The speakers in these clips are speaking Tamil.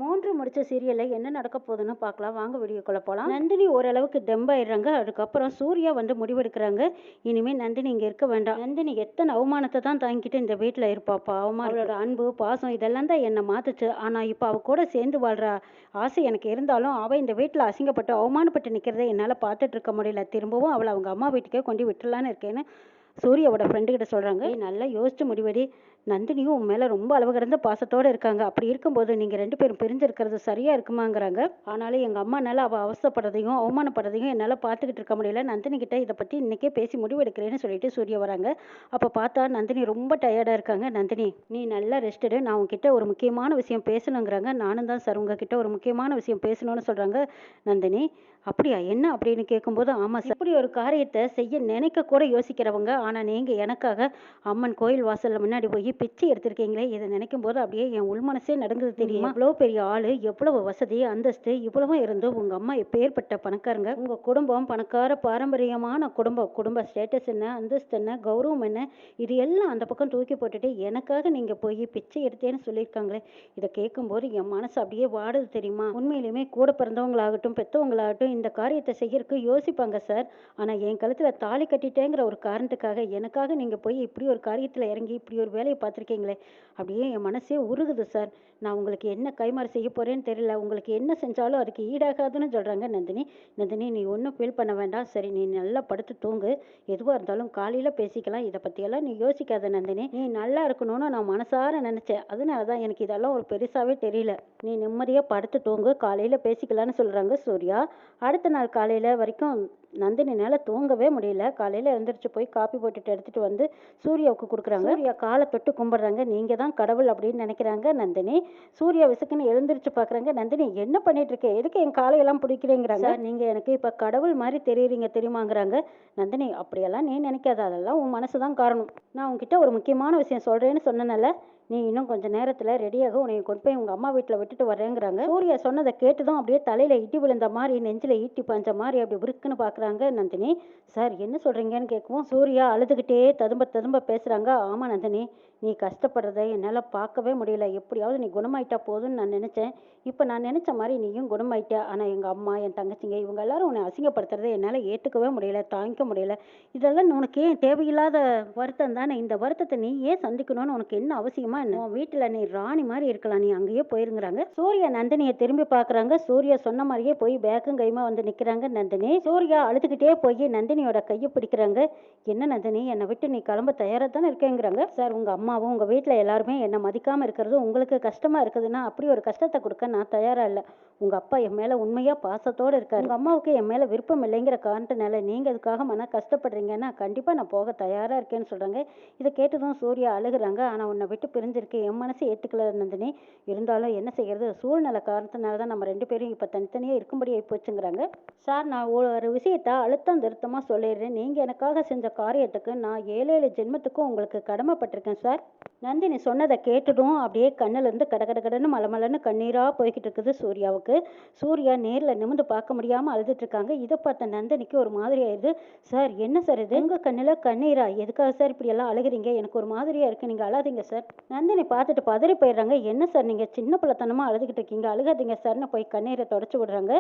3 முடிச்ச சீரியல்ல என்ன நடக்க போகுதுன்னு பார்க்கலாம். வாங்க வீடியோக்குள்ள போலாம். நந்தினி ஓரளவுக்கு தெம்பாயிடுறாங்க. அதுக்கப்புறம் சூர்யா வந்து முடிவெடுக்கிறாங்க. இனிமே நந்தினி இங்க இருக்க வேண்டாம். நந்தினி எத்தனை அவமானத்தை தான் தாங்கிட்டு இந்த வீட்டில் இருப்பா. பாவமா அவளோட அன்பு, பாசம் இதெல்லாம் தான் என்னை மாத்துச்சு. ஆனா இப்போ அவ கூட சேர்ந்து வாழ்ற ஆசை எனக்கு இருந்தாலும் அவ இந்த வீட்டில் அசிங்கப்பட்டு அவமானப்பட்டு நிற்கிறத என்னால் பார்த்துட்டு இருக்க முடியல. திரும்பவும் அவளை அவங்க அம்மா வீட்டுக்கே கொண்டு விட்டுலான்னு இருக்கேன்னு சூர்யாவோட ஃப்ரெண்டு கிட்ட சொல்கிறாங்க. நல்லா யோசிச்சு முடிவெடி. நந்தினியும் உன் மேலே ரொம்ப அளவு கடந்த பாசத்தோடு இருக்காங்க. அப்படி இருக்கும்போது நீங்கள் 2 பேரும் பிரிஞ்சிருக்கிறது சரியாக இருக்குமாங்கிறாங்க. ஆனாலும் எங்கள் அம்மானால அவள் அவசரப்படுறதையும் அவமானப்படுறதையும் என்னால் பார்த்துக்கிட்டு இருக்க முடியல. நந்தினி கிட்ட இதை பற்றி இன்றைக்கே பேசி முடிவெடுக்கிறேன்னு சொல்லிட்டு சூர்யா வராங்க. அப்போ பார்த்தா நந்தினி ரொம்ப டயர்டாக இருக்காங்க. நந்தினி, நீ நல்லா ரெஸ்ட் எடு. நான் உங்ககிட்ட ஒரு முக்கியமான விஷயம் பேசணுங்கிறாங்க. நானும் தான் சார் உங்ககிட்ட ஒரு முக்கியமான விஷயம் பேசணும்னு சொல்கிறாங்க. நந்தினி, அப்படியா, என்ன அப்படின்னு கேட்கும்போது, ஆமாம் சார், இப்படி ஒரு காரியத்தை செய்ய நினைக்க கூட யோசிக்கிறவங்க. ஆனால் நீங்கள் எனக்காக அம்மன் கோயில் வாசல்ல முன்னாடி போய் பிச்சை எடுத்திருக்கீங்களே, இதை நினைக்கும் போது அப்படியே என் உள் மனசே நடுங்குது தெரியுமா? எவ்வளோ பெரிய ஆளு, எவ்வளவு வசதி, அந்தஸ்து இவ்வளவும் இருந்து உங்க அம்மா எப்பேற்பட்ட பணக்காரங்க. உங்க குடும்பம் பணக்கார பாரம்பரியமான குடும்பம். குடும்ப ஸ்டேட்டஸ் என்ன, அந்தஸ்து என்ன, கௌரவம் என்ன, இது எல்லாம் அந்த பக்கம் தூக்கி போட்டுட்டு எனக்காக நீங்க போய் பிச்சை எடுத்தேன்னு சொல்லியிருக்காங்களே, இதை கேட்கும்போது என் மனசு அப்படியே வாடுது தெரியுமா? உண்மையிலுமே கூட பிறந்தவங்களாகட்டும் பெற்றவங்களாகட்டும் இந்த காரியத்தை செய்யறதுக்கு யோசிப்பாங்க சார். ஆனால் என் கழுத்தில் தாலி கட்டிட்டேங்கிற ஒரு காரணத்துக்காக எனக்காக நீங்கள் போய் இப்படி ஒரு காரியத்தில் இறங்கி இப்படி ஒரு வேலையை பார்த்துருக்கீங்களே, அப்படியே என் மனசே உருகுது சார். நான் உங்களுக்கு என்ன கைமாறு செய்ய போகிறேன்னு தெரியல. உங்களுக்கு என்ன செஞ்சாலும் அதுக்கு ஈடாகாதுன்னு சொல்கிறாங்க நந்தினி. நந்தினி, நீ ஒன்றும் ஃபீல் பண்ண வேண்டாம். சரி, நீ நல்லா படுத்து தூங்கு. எதுவாக இருந்தாலும் காலையில் பேசிக்கலாம். இதை பற்றியெல்லாம் நீ யோசிக்காத நந்தினி. நீ நல்லா இருக்கணும்னு நான் மனசார நினச்சேன். அதனால தான் எனக்கு இதெல்லாம் ஒரு பெருசாகவே தெரியல. நீ நிம்மதியாக படுத்து தூங்கு. காலையில் பேசிக்கலான்னு சொல்கிறாங்க சூர்யா. அடுத்த நாள் காலையில் வரைக்கும் நந்தினினால தூங்கவே முடியல. காலையில் எழுந்திரிச்சு போய் காப்பி போட்டுட்டு எடுத்துகிட்டு வந்து சூர்யாவுக்கு கொடுக்குறாங்க. சூர்யா காலை தொட்டு கும்பிட்றாங்க. நீங்கள் தான் கடவுள் அப்படின்னு நினைக்கிறாங்க நந்தினி. சூர்யா விசுக்குன்னு எழுந்திரிச்சு பார்க்குறாங்க. நந்தினி, என்ன பண்ணிட்டு இருக்க, எதுக்கு என் காலையெல்லாம் பிடிக்கிறேங்கிறாங்க. நீங்கள் எனக்கு இப்போ கடவுள் மாதிரி தெரியுறீங்க தெரியுமாங்கிறாங்க. நந்தினி, அப்படியெல்லாம் நீ நினைக்காத, அதெல்லாம் உன் மனசு தான் காரணம். நான் உங்ககிட்ட ஒரு முக்கியமான விஷயம் சொல்கிறேன்னு சொன்னேன்ல, நீ இன்னும் கொஞ்சம் நேரத்தில் ரெடியாக உன்னை கொண்டு போய் உங்கள் அம்மா வீட்டில் விட்டுட்டு வரேங்கிறாங்க. சூர்யா சொன்னதை கேட்டுதான் அப்படியே தலையில் இடி விழுந்த மாதிரி, நெஞ்சில் ஈட்டி பாஞ்ச மாதிரி அப்படி விருக்குன்னு பார்க்குறாங்க நந்தினி. சார், என்ன சொல்கிறீங்கன்னு கேட்கவும் சூர்யா அழுதுகிட்டே ததும்ப ததும்ப பேசுகிறாங்க. ஆமாம் நந்தினி, நீ கஷ்டப்படுறத என்னால் பார்க்கவே முடியல. எப்படியாவது நீ குணமாயிட்டா போதும்னு நான் நினச்சேன். இப்போ நான் நினச்ச மாதிரி நீயும் குணமாயிட்டா. ஆனால் எங்கள் அம்மா, என் தங்கச்சிங்க இவங்க எல்லாரும் உன்னை அசிங்கப்படுத்துறதை என்னால் ஏற்றுக்கவே முடியல, தாங்கிக்க முடியல. இதெல்லாம் உனக்கு ஏன் தேவையில்லாத வருத்தம் தானே? இந்த வருத்தத்தை நீ ஏன் சந்திக்கணும்னு உனக்கு என்ன அவசியமா என்ன? உன் வீட்டில் நீ ராணி மாதிரி இருக்கலாம், நீ அங்கேயே போயிருங்கிறாங்க. சூர்யா நந்தினியை திரும்பி பார்க்குறாங்க. சூர்யா சொன்ன மாதிரியே போய் பேக்கும் கைமா வந்து நிற்கிறாங்க நந்தினி. சூர்யா அழுதுகிட்டே போய் நந்தினியோட கையை பிடிக்கிறாங்க. என்ன நந்தினி, என்னை விட்டு நீ கிளம்ப தயாராக தானே இருக்கேங்கிறாங்க. சார், உங்கள் அம்மாவும் உங்கள் வீட்டில் எல்லாருமே என்னை மதிக்காமல் இருக்கிறது உங்களுக்கு கஷ்டமாக இருக்குதுன்னா அப்படி ஒரு கஷ்டத்தை கொடுக்க நான் தயாராக இல்லை. உங்கள் அப்பா என் மேலே உண்மையாக பாசத்தோடு இருக்கார். உங்கள் அம்மாவுக்கு என் மேலே விருப்பம் இல்லைங்கிற காரணத்தினால நீங்கள் அதுக்காக மன கஷ்டப்படுறீங்கன்னா கண்டிப்பாக நான் போக தயாராக இருக்கேன்னு சொல்கிறாங்க. இதை கேட்டதும் சூர்யா அழுகுறாங்க. ஆனால் உன்னை விட்டு பிரிஞ்சிருக்கு என் மனசு ஏற்றுக்கல நந்தினி. இருந்தாலும் என்ன செய்கிறது, சூழ்நிலை காரணத்தினால தான் நம்ம 2 பேரும் இப்போ தனித்தனியாக இருக்கும்படி ஆகிப்போச்சுங்கிறாங்க. சார், நான் ஒரு விஷயத்த அழுத்தம் திருத்தமாக சொல்லிடுறேன். நீங்கள் எனக்காக செஞ்ச காரியத்துக்கு நான் 7 ஜென்மத்துக்கும் உங்களுக்கு கடமைப்பட்டிருக்கேன் சார். நந்தினி சொன்னதை கேட்டதும் அப்படியே கண்ணிலேருந்து கடகடன்னு மலமலன்னு கண்ணீராக போய்கிட்டு இருக்குது சூர்யாவுக்கு. சூர்யா நேரில் நிமிந்து பார்க்க முடியாமல் அழுதுட்டு இருக்காங்க. இதை பார்த்த நந்தினிக்கு ஒரு மாதிரி ஆயிடுது. சார், என்ன சார் இது, உங்கள் கண்ணில் கண்ணீரா? எதுக்காக சார் இப்படி எல்லாம் அழுகிறீங்க? எனக்கு ஒரு மாதிரியா இருக்கு, நீங்கள் அழாதீங்க சார். நந்தினி பார்த்துட்டு பதறி போயிடுறாங்க. என்ன சார், நீங்கள் சின்ன பிள்ளைத்தனமாக அழுதுகிட்டு இருக்கீங்க, அழுகாதீங்க சார்னு போய் கண்ணீரை தொடச்சி விடுறாங்க.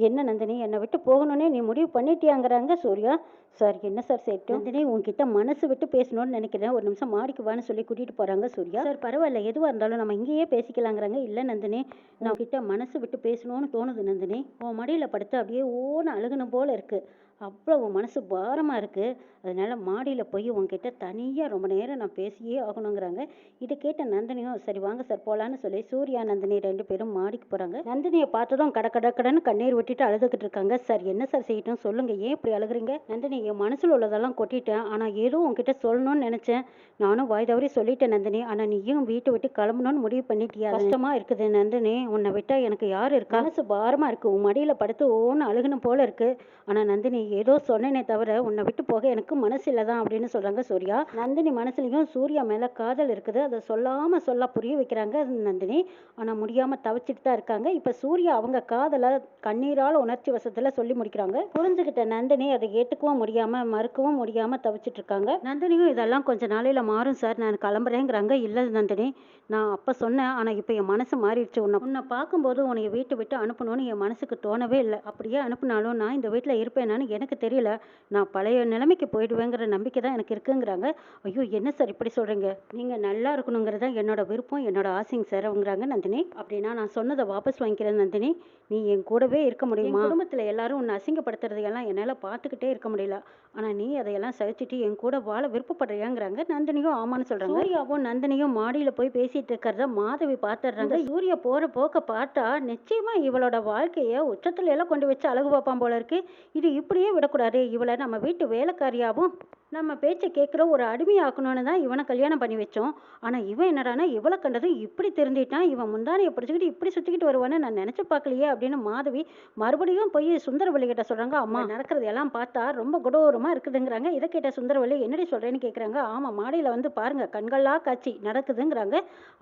என்ன நந்தினி, என்னை விட்டு போகணுன்னே நீ முடிவு பண்ணிட்டியாங்கிறாங்க சூர்யா. சார், என்ன சார் செய்யட்டும்? நந்தினி, உங்ககிட்ட மனசு விட்டு பேசணும்னு நினைக்கிறேன், ஒரு நிமிஷம் மாடிக்கு வான்னு சொல்லி கூட்டிகிட்டு போகிறாங்க சூர்யா. சார், பரவாயில்ல, எதுவாக இருந்தாலும் நம்ம இங்கேயே பேசிக்கலாங்கிறாங்க. இல்லை நந்தினி, நான் கிட்ட மனசு விட்டு பேசணும்னு தோணுது நந்தினி. உன் மடியில் படுத்து அப்படியே ஓன்னு அழுகணும் போல இருக்கு. அவ்வளவு மனசு பாரமாக இருக்குது. அதனால் மாடியில் போய் உங்ககிட்ட தனியாக ரொம்ப நேரம் நான் பேசியே ஆகணுங்கிறாங்க. இதை கேட்ட நந்தினியும் சரி வாங்க சார் போகலான்னு சொல்லி சூர்யா நந்தினி 2 பேரும் மாடிக்கு போகிறாங்க. நந்தினியை பார்த்ததும் கடன்னு கண்ணீர் விட்டுட்டு அழுதுகிட்டு இருக்காங்க. சார், என்ன சார் செய்யட்டும் சொல்லுங்கள், ஏன் இப்படி அழுகுறீங்க? நந்தினி, என் மனசில் உள்ளதெல்லாம் கொட்டிட்டேன். ஆனால் ஏதோ உங்ககிட்ட சொல்லணும்னு நினச்சேன். நானும் வாய் தவறி சொல்லிட்டேன் நந்தினி. ஆனால் நீயும் வீட்டை விட்டு கிளம்பணும்னு முடிவு பண்ணிட்டியா? கஷ்டமாக இருக்குது நந்தினி, உன்னை விட்டால் எனக்கு யார் இருக்கா? மனசு பாரமாக இருக்குது. உன் மடியில் படுத்து ஓன்னு அழுகணும் போல இருக்குது. ஆனால் நந்தினி, ஏதோ சொன்னேனே தவிர உன்னை விட்டு போக எனக்கு மனசு இல்லை தான் அப்படின்னு சொல்கிறாங்க சூர்யா. நந்தினி மனசுலையும் சூர்யா மேலே காதல் இருக்குது, அதை சொல்லாமல் புரிய வைக்கிறாங்க நந்தினி. ஆனால் முடியாமல் தவிச்சிட்டு தான் இருக்காங்க. இப்போ சூர்யா அவங்க காதலை கண்ணீரால் உணர்ச்சி வசத்தில் சொல்லி முடிக்கிறாங்க. புரிஞ்சுக்கிட்ட நந்தினி அதை ஏற்றுக்கவும் முடியாமல் மறுக்கவும் முடியாமல் தவிச்சிட்டு இருக்காங்க. நந்தினியும் இதெல்லாம் கொஞ்சம் நாளையில் மாறும் சார், நான் கிளம்புறேங்கிறாங்க. இல்லை நந்தினி, நான் அப்போ சொன்னேன், ஆனால் இப்போ என் மனசு மாறிடுச்சு. உன்னை பார்க்கும்போது உன்னை வீட்டை விட்டு அனுப்பணும்னு என் மனசுக்கு தோணவே இல்லை. அப்படியே அனுப்புனாலும் நான் இந்த வீட்டில் இருப்பேனான்னு எனக்கு தெரியல. நான் பழைய நிலைமைக்கு போயிடுவேங்கிற நம்பிக்கை தான் எனக்கு இருக்குங்கிறாங்க. ஐயோ, என்ன சார் இப்படி சொல்கிறீங்க? நீங்கள் நல்லா இருக்கணுங்கிறது தான் என்னோட விருப்பம், என்னோட ஆசைங்க சார் அவங்கிறாங்க நந்தினி. அப்படின்னா நான் சொன்னதை வாபஸ் வாங்கிக்கிறேன் நந்தினி. நீ என் கூடவே இருக்க முடியுமா? குடும்பத்தில் எல்லாரும் உன்னை அசிங்கப்படுத்துறதையெல்லாம் என்னால் பார்த்துக்கிட்டே இருக்க முடியல. ஆனால் நீ அதையெல்லாம் சகிச்சுட்டு என் கூட வாழ விருப்பப்படுறியாங்கிறாங்க. நந்தினியும் ஆமான்னு சொல்கிறாங்க. சூர்யாவும் நந்தினியும் மாடியில் போய் பேசிட்டு இருக்கிறத மாதவி பார்த்துடுறாங்க. சூர்யா போகிற போக்க பார்த்தா நிச்சயமா இவளோட வாழ்க்கையை உச்சத்துல எல்லாம் கொண்டு வச்சு அழகு பார்ப்பான் போல இருக்கு. இது இப்படியே விடக்கூடாது. இவளை நம்ம வீட்டு வேலைக்காரியாவும் நம்ம பேச்சை கேட்குற ஒரு அடிமையாக்கணும்னு தான் இவனை கல்யாணம் பண்ணி வச்சோம். ஆனால் இவன் என்னடானா இவளை கண்டது இப்படி திருந்திட்டான். இவன் முந்தானையை பிடிச்சிக்கிட்டு இப்படி சுற்றிக்கிட்டு வருவான்னு நான் நினச்சி பார்க்கலையே அப்படின்னு மாதவி மறுபடியும் போய் சுந்தரவல்லி கிட்ட சொல்கிறாங்க. அம்மா, நடக்கிறது எல்லாம் பார்த்தா ரொம்ப கொடூரமாக இருக்குதுங்கிறாங்க. இதை கேட்ட சுந்தரவல்லி என்னடி சொல்கிறேன்னு கேட்குறாங்க. ஆமாம், மாடியில் வந்து பாருங்கள், கண்களாக காட்சி நடக்குதுங்கிறாங்க.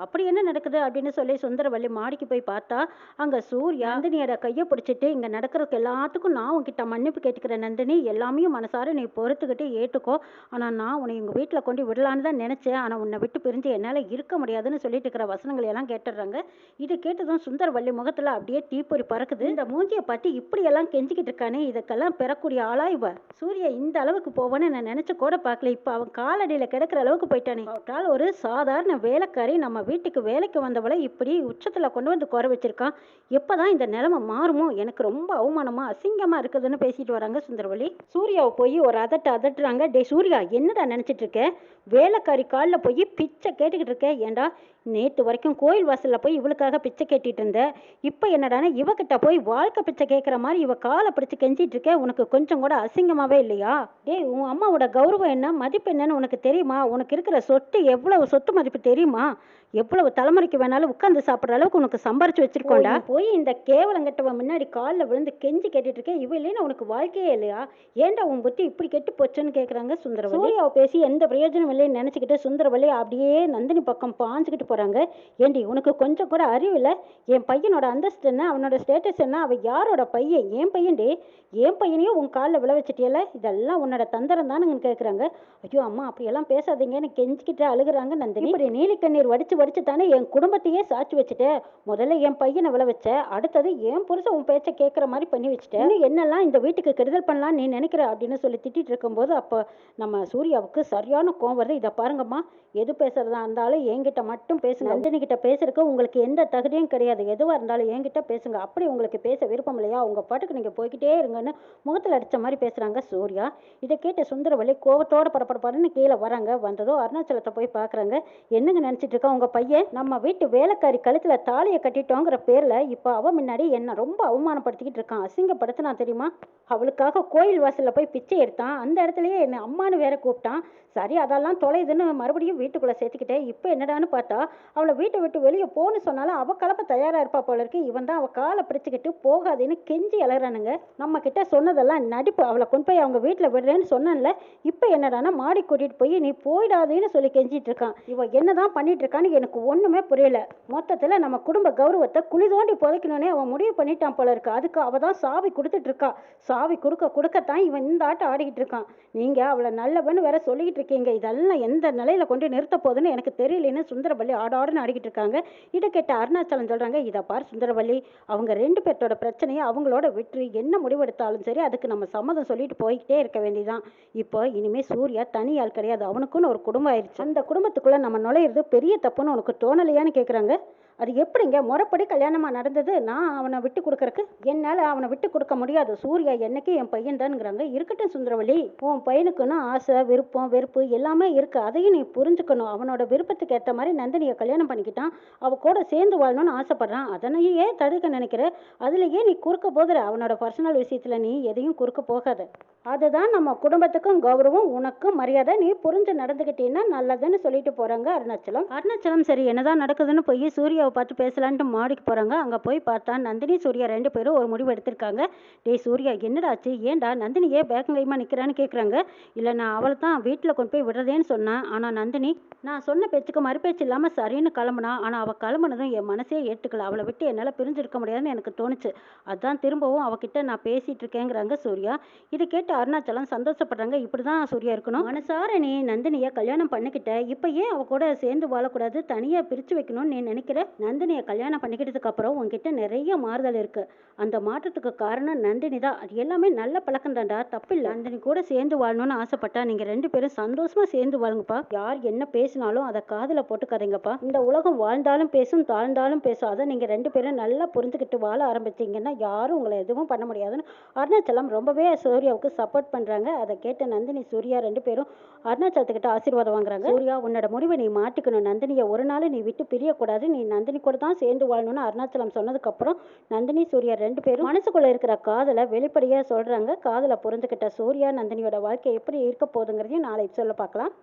அப்படி என்ன நடக்குது அப்படின்னு சொல்லி சுந்தரவல்லி மாடிக்கு போய் பார்த்தா அங்கே சூர்யா நந்தினியோட கையை பிடிச்சிட்டு, இங்கே நடக்கிறதுக்கு எல்லாத்துக்கும் நான் உன்கிட்ட மன்னிப்பு கேட்டுக்கிறேன் நந்தினி, எல்லாமே மனசார நீ பொறுத்துக்கிட்டு ஏற்றுக்கோ. ஆனால் நான் உன்னை எங்கள் வீட்டில் கொண்டு விடலான்னு தான் நினச்சேன். ஆனால் உன்னை விட்டு பிரிஞ்சு என்னால் இருக்க முடியாதுன்னு சொல்லிட்டு இருக்கிற வசனங்களை எல்லாம் கேட்டுடுறாங்க. இது கேட்டதும் சுந்தரவல்லி முகத்தில் அப்படியே தீப்பொறி பறக்குது. இந்த மூஞ்சியை பார்த்து இப்படியெல்லாம் கெஞ்சிக்கிட்டு இருக்கானே, இதுக்கெல்லாம் பெறக்கூடிய ஆளா இவ? சூர்யா இந்த அளவுக்கு போவான்னு நான் நினச்சி கூட பார்க்கல. இப்போ அவன் காலடியில் கிடக்கிற அளவுக்கு போயிட்டானே. அவட்டால் ஒரு சாதாரண வேலைக்காரி நம்ம வீட்டுக்கு வேலைக்கு வந்தவளை இப்படி உச்சத்தில் கொண்டு வந்து குறை வச்சிருக்கான். எப்போதான் இந்த நிலைமை மாறுமோ? எனக்கு ரொம்ப அவமானமா அசிங்கமாக இருக்குதுன்னு பேசிட்டு வராங்க சுந்தரவல்லி. சூர்யாவை போய் ஒரு அதட்டுறாங்க. டே சூர்யா, என்னடா நினச்சிட்டு இருக்க? வேலைக்காரி காலில் போய் பிச்சை கேட்டுக்கிட்டு இருக்க. ஏண்டா, நேற்று வரைக்கும் கோயில் வாசலில் போய் இவளுக்காக பிச்சை கேட்டுட்டு இருந்த. இப்போ என்னடானா இவகிட்ட போய் வாழ்க்கை பிச்சை கேட்குற மாதிரி இவ காலை பிடிச்சி கெஞ்சிட்டு இருக்க. உனக்கு கொஞ்சம் கூட அசிங்கமாகவே இல்லையா? டேய், உன் அம்மாவோட கௌரவம் என்ன, மதிப்பு என்னன்னு உனக்கு தெரியுமா? உனக்கு இருக்கிற சொத்து எவ்வளவு சொத்து மதிப்பு தெரியுமா? எவ்வளவு தலைமுறைக்கு வேணாலும் உட்காந்து சாப்பிட்ற அளவுக்கு உனக்கு சம்பாரிச்சு வச்சிருக்கோண்டா. போய் இந்த கேவலங்கட்டவன் முன்னாடி காலில் விழுந்து கெஞ்சி கேட்டுட்டு இருக்கேன். இவ இல்லைன்னு உனக்கு வாழ்க்கையே இல்லையா? ஏன்டா உன் புத்தி இப்படி கெட்டு போச்சுன்னு கேட்குறாங்க சுந்தரவல்லி. சூர்யாவை பேசி எந்த பிரயோஜனம் இல்லைன்னு நினச்சிக்கிட்டு சுந்தரவல்லி அப்படியே நந்தினி பக்கம் பாஞ்சுக்கிட்டு போகிறாங்க. ஏண்டி, உனக்கு கொஞ்சம் கூட அறிவு இல்லை? என் பையனோட அந்தஸ்து என்ன, அவனோட ஸ்டேட்டஸ் என்ன? அவன் யாரோட பையன்? என் பையன்டே. என் பையனையும் உன் காலில் விழ வச்சுட்டியல, இதெல்லாம் உன்னோட தந்திரம் தானுங்கன்னு கேட்குறாங்க. ஐயோ அம்மா, அப்படியெல்லாம் பேசாதீங்கன்னு கெஞ்சிக்கிட்டு அழுகுறாங்க நந்தினி. இப்படி நீலி கண்ணீர் வடிச்சு தானே என் குடும்பத்தையே சாட்சி வச்சுட்டு, முதல்ல என் பையனை விழ வச்ச, அடுத்தது என் புருஷன் உன் பேச்சை கேட்குற மாதிரி பண்ணி வச்சுட்டேன். என்னெல்லாம் இந்த வீட்டுக்கு கெடுதல் பண்ணலாம் நீ நினைக்கிற அப்படின்னு சொல்லி திட்டிட்டு இருக்கும்போது அப்போ நம்ம சூர்யாவுக்கு சரியான கோவம் வருது. இதை பாருங்கம்மா, எது பேசுறதா இருந்தாலும் என்கிட்ட மட்டும் பேசுங்க. நந்தினி கிட்ட பேசுறதுக்கு உங்களுக்கு எந்த தகுதியும் கிடையாது. எதுவாக இருந்தாலும் என்கிட்ட பேசுங்க. அப்படி உங்களுக்கு பேச விருப்பம் இல்லையா, உங்க பாட்டுக்கு நீங்க போய்கிட்டே இருங்கன்னு முகத்தில் அடிச்ச மாதிரி பேசுறாங்க சூர்யா. இதை கேட்ட சுந்தரவல்லி கோவத்தோட படப்படன்னு கீழே வராங்க. வந்ததோ அருணாச்சலத்தை போய் பார்க்குறாங்க. என்னங்க நினச்சிட்டு இருக்கா உங்க பையன்? நம்ம வீட்டு வேலைக்காரி கழுத்துல தாலியை கட்டிட்டோங்கிற பேர்ல இப்போ அவ முன்னாடி என்ன ரொம்ப அவமானப்படுத்திக்கிட்டு இருக்கான், அசிங்கப்படுத்தினா தெரியுமா? அவளுக்காக கோயில் வாசல்ல போய் பிச்சை எடுத்தான். அந்த இடத்துலயே என்ன அம்மானு வேற கூப்பிட்டான். சரி, அதெல்லாம் தொலைதுன்னு மறுபடியும் வீட்டுக்குள்ளே சேர்த்துக்கிட்டேன். இப்போ என்னடான்னு பார்த்தா அவளை வீட்டை விட்டு வெளியே போன்னு சொன்னாலும் அவள் கலப்ப தயாராக இருப்பா போல இருக்கு. இவன் தான் அவள் காலை பிடிச்சிக்கிட்டு போகாதுன்னு கெஞ்சி அலறானுங்க. நம்ம கிட்ட சொன்னதெல்லாம் நடிப்பு. அவளை கொண்டு போய் அவங்க வீட்டில் விடுறேன்னு சொன்னேன்ல, இப்போ என்னடானா மாடி கூட்டிகிட்டு போய் நீ போயிடாதேன்னு சொல்லி கெஞ்சிட்டு இருக்கான். இவன் என்னதான் பண்ணிட்டு இருக்கான்னு எனக்கு ஒன்றுமே புரியல. மொத்தத்தில் நம்ம குடும்ப கௌரவத்தை குழி தோண்டி புதைக்கணுன்னே அவன் முடிவு பண்ணிட்டான் போல இருக்கு. அதுக்கு அவள் தான் சாவி கொடுத்துட்டு இருக்கா. சாவி கொடுக்கத்தான் இவன் இந்த ஆட்டம் ஆடிக்கிட்டு இருக்கான். நீங்கள் அவளை நல்லவன்னு வேற சொல்லிக்கிட்டு இருக்கீங்க. இதெல்லாம் எந்த நிலையில கொண்டு நிறுத்த போகுதுன்னு எனக்கு தெரியலன்னு சுந்தரவல்லி ஆடாடுன்னு ஆடிக்கிட்டு இருக்காங்க. இதை கேட்ட அருணாச்சலம் சொல்றாங்க, இதை பார் சுந்தரவல்லி, அவங்க ரெண்டு பேர்த்தோட பிரச்சனையை அவங்களோட விட்டு என்ன முடிவெடுத்தாலும் சரி அதுக்கு நம்ம சம்மதம் சொல்லிட்டு போய்கிட்டே இருக்க வேண்டியதான். இப்போ இனிமே சூர்யா தனியால் கிடையாது, அவனுக்குன்னு ஒரு குடும்பம் ஆயிடுச்சு. அந்த குடும்பத்துக்குள்ள நம்ம நுழையிறது பெரிய தப்புன்னு உனக்கு தோணலையான்னு கேட்குறாங்க. அது எப்படிங்க முறைப்படி கல்யாணமாக நடந்தது? நான் அவனை விட்டு கொடுக்கறக்கு என்னால் அவனை விட்டு கொடுக்க முடியாது. சூர்யா என்னைக்கு என் பையன் தான்ங்கிறாங்க. இருக்கட்டும் சுந்தரவல்லி, உன் பையனுக்குன்னு ஆசை, விருப்பம், வெறுப்பு எல்லாமே இருக்கு. அதையும் நீ புரிஞ்சுக்கணும். அவனோட விருப்பத்துக்கு ஏற்ற மாதிரி நந்தினியை கல்யாணம் பண்ணிக்கிட்டான். அவ கூட சேர்ந்து வாழணும்னு ஆசைப்படுறான். அதனையே தடுக்க நினைக்கிற. அதுலேயே நீ குறுக்க போகிற. அவனோட பர்சனல் விஷயத்தில் நீ எதையும் குறுக்க போகாத. அதுதான் நம்ம குடும்பத்துக்கும் கௌரவம், உனக்கும் மரியாதை. நீ புரிஞ்சு நடந்துக்கிட்டீன்னா நல்லதுன்னு சொல்லிட்டு போறாங்க அருணாச்சலம். அருணாச்சலம் சரி என்னதான் நடக்குதுன்னு போய் சூர்யாவை பார்த்து பேசலான்ட்டு மாடிக்கு போறாங்க. அங்க போய் பார்த்தா நந்தினி, சூர்யா 2 பேரும் ஒரு முடிவு எடுத்திருக்காங்க. டேய் சூர்யா, என்னடா ஆச்சு? ஏன்டா நந்தினி ஏன் பேக்கங்கையுமா நிக்கிறான்னு கேட்குறாங்க. இல்லை, நான் அவளை தான் வீட்டில் கொண்டு போய் விடுறதேன்னு சொன்னேன். ஆனால் நந்தினி நான் சொன்ன பேச்சுக்கு மறுபேச்சு இல்லாமல் சரின்னு கிளம்புனா. ஆனால் அவள் கிளம்புனதும் என் மனசே ஏற்றுக்கல. அவளை விட்டு என்னால் பிரிஞ்சிருக்க முடியாதுன்னு எனக்கு தோணுச்சு. அதான் திரும்பவும் அவகிட்ட நான் பேசிட்டு இருக்கேங்கிறாங்க சூர்யா. இதை கேட்டு அருணாச்சலம் சந்தோஷப்படுறாங்க. இப்படி தான் சூர்யா இருக்கணும். மனசார நீ நந்தினியை கல்யாணம் பண்ணிக்கிட்ட, இப்போ ஏன் அவ கூட சேர்ந்து வாழக்கூடாது, தனியாக பிரித்து வைக்கணும்னு நீ நினைக்கிற? நந்தினியை கல்யாணம் பண்ணிக்கிட்டதுக்கு அப்புறம் உன்கிட்ட நிறைய மாறுதல் இருக்கு. அந்த மாற்றத்துக்கு காரணம் நந்தினி தான். அது எல்லாமே நல்ல பழக்கம் தான்டா, தப்பில்லை. நந்தினி கூட சேர்ந்து வாழணும்னு ஆசைப்பட்டா நீங்கள் 2 பேரும் சந்தோஷமா சேர்ந்து வாழுங்கப்பா. யார் என்ன பேசினாலும் அதை காதில் போட்டுக்காதீங்கப்பா. இந்த உலகம் வாழ்ந்தாலும் பேசும், தாழ்ந்தாலும் பேசும். அதை நீங்கள் 2 பேரும் நல்லா புரிஞ்சுக்கிட்டு வாழ ஆரம்பிச்சிங்கன்னா யாரும் உங்களை எதுவும் பண்ண முடியாதுன்னு அருணாச்சலம் ரொம்பவே சூர்யாவுக்கு சப்போர்ட் பண்ணுறாங்க. அதை கேட்ட நந்தினி, சூர்யா 2 பேரும் அருணாச்சலத்துக்கிட்ட ஆசீர்வாதம் வாங்குறாங்க. சூர்யா, உன்னோட முடிவை நீ மாற்றிக்கணும். நந்தினியை ஒரு நாள் நீ விட்டு பிரியக்கூடாது. நீ நந்தினி கூட தான் சேர்ந்து வாழணும்னு அருணாச்சலம் சொன்னதுக்கப்புறம் நந்தினி, சூர்யா 2 பேரும் மனசுக்குள்ள இருக்கிற காதலை வெளிப்படையாக சொல்கிறாங்க. காதலை புரிஞ்சுக்கிட்ட சூர்யா நந்தினியோட வாழ்க்கை எப்படி இருக்க போகுதுங்கிறதையும் நாளைக்கு சொல்ல பார்க்கலாம்.